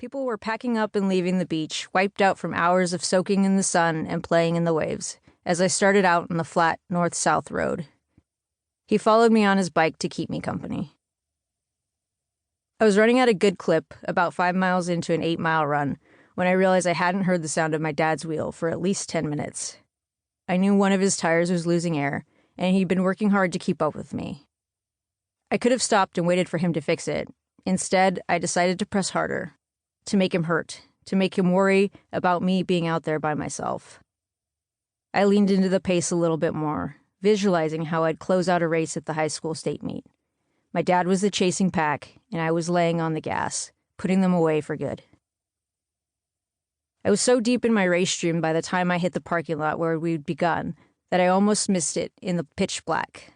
People were packing up and leaving the beach, wiped out from hours of soaking in the sun and playing in the waves, as I started out on the flat north-south road. He followed me on his bike to keep me company. I was running at a good clip, about 5 miles into an 8-mile run, when I realized I hadn't heard the sound of my dad's wheel for at least 10 minutes. I knew one of his tires was losing air, and he'd been working hard to keep up with me. I could have stopped and waited for him to fix it. Instead, I decided to press harder, to make him hurt, to make him worry about me being out there by myself. I leaned into the pace a little bit more, visualizing how I'd close out a race at the high school state meet. My dad was the chasing pack, and I was laying on the gas, putting them away for good. I was so deep in my race dream by the time I hit the parking lot where we'd begun that I almost missed it in the pitch black.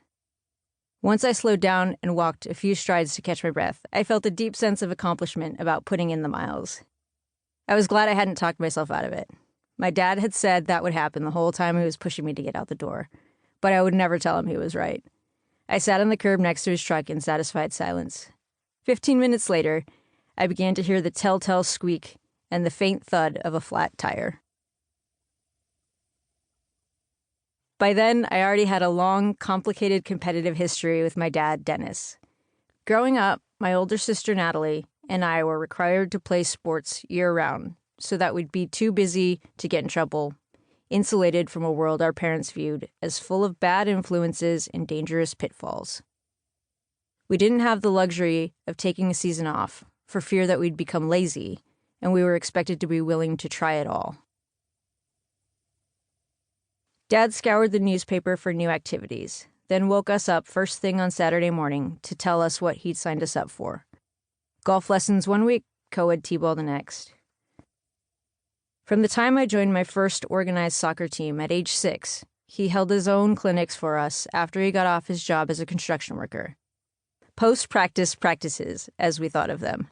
Once I slowed down and walked a few strides to catch my breath, I felt a deep sense of accomplishment about putting in the miles. I was glad I hadn't talked myself out of it. My dad had said that would happen the whole time he was pushing me to get out the door, but I would never tell him he was right. I sat on the curb next to his truck in satisfied silence. 15 minutes later, I began to hear the telltale squeak and the faint thud of a flat tire. By then, I already had a long, complicated competitive history with my dad, Dennis. Growing up, my older sister, Natalie, and I were required to play sports year-round so that we'd be too busy to get in trouble, insulated from a world our parents viewed as full of bad influences and dangerous pitfalls. We didn't have the luxury of taking a season off for fear that we'd become lazy, and we were expected to be willing to try it all. Dad scoured the newspaper for new activities, then woke us up first thing on Saturday morning to tell us what he'd signed us up for. Golf lessons one week, co-ed t-ball the next. From the time I joined my first organized soccer team at age 6, he held his own clinics for us after he got off his job as a construction worker. Post-practice practices, as we thought of them.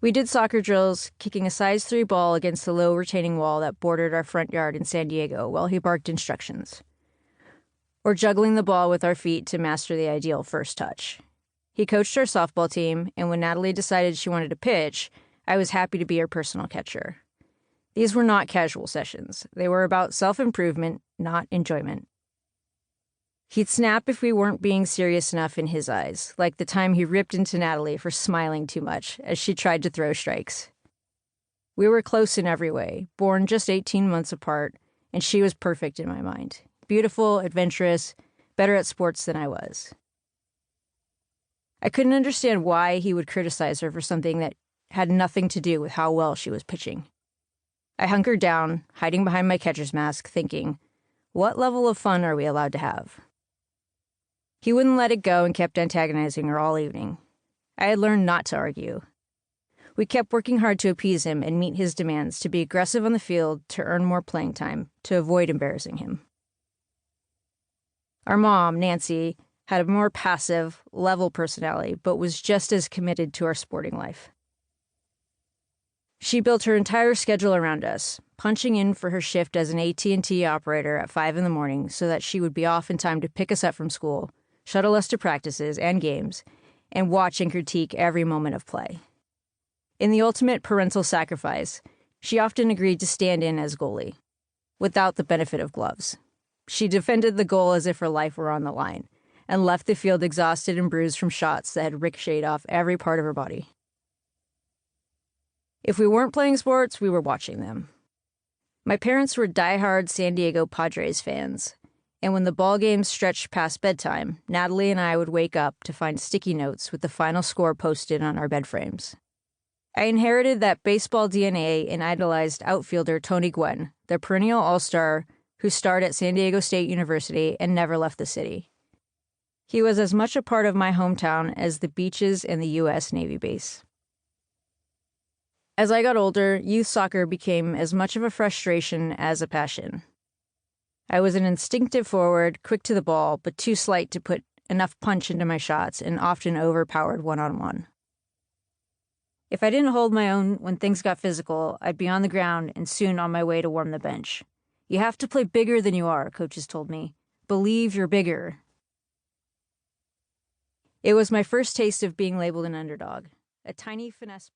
We did soccer drills, kicking a size 3 ball against the low retaining wall that bordered our front yard in San Diego while he barked instructions. Or juggling the ball with our feet to master the ideal first touch. He coached our softball team, and when Natalie decided she wanted to pitch, I was happy to be her personal catcher. These were not casual sessions. They were about self-improvement, not enjoyment. He'd snap if we weren't being serious enough in his eyes, like the time he ripped into Natalie for smiling too much as she tried to throw strikes. We were close in every way, born just 18 months apart, and she was perfect in my mind. Beautiful, adventurous, better at sports than I was. I couldn't understand why he would criticize her for something that had nothing to do with how well she was pitching. I hunkered down, hiding behind my catcher's mask, thinking, what level of fun are we allowed to have? He wouldn't let it go and kept antagonizing her all evening. I had learned not to argue. We kept working hard to appease him and meet his demands to be aggressive on the field to earn more playing time, to avoid embarrassing him. Our mom, Nancy, had a more passive, level personality, but was just as committed to our sporting life. She built her entire schedule around us, punching in for her shift as an AT&T operator at 5 in the morning so that she would be off in time to pick us up from school, shuttle us to practices and games, and watch and critique every moment of play. In the ultimate parental sacrifice, she often agreed to stand in as goalie, without the benefit of gloves. She defended the goal as if her life were on the line, and left the field exhausted and bruised from shots that had ricocheted off every part of her body. If we weren't playing sports, we were watching them. My parents were diehard San Diego Padres fans, and when the ball games stretched past bedtime, Natalie and I would wake up to find sticky notes with the final score posted on our bed frames. I inherited that baseball DNA and idolized outfielder Tony Gwynn, the perennial all-star who starred at San Diego State University and never left the city. He was as much a part of my hometown as the beaches and the U.S. Navy base. As I got older, youth soccer became as much of a frustration as a passion. I was an instinctive forward, quick to the ball, but too slight to put enough punch into my shots and often overpowered one-on-one. If I didn't hold my own when things got physical, I'd be on the ground and soon on my way to warm the bench. You have to play bigger than you are, coaches told me. Believe you're bigger. It was my first taste of being labeled an underdog, a tiny finesse player.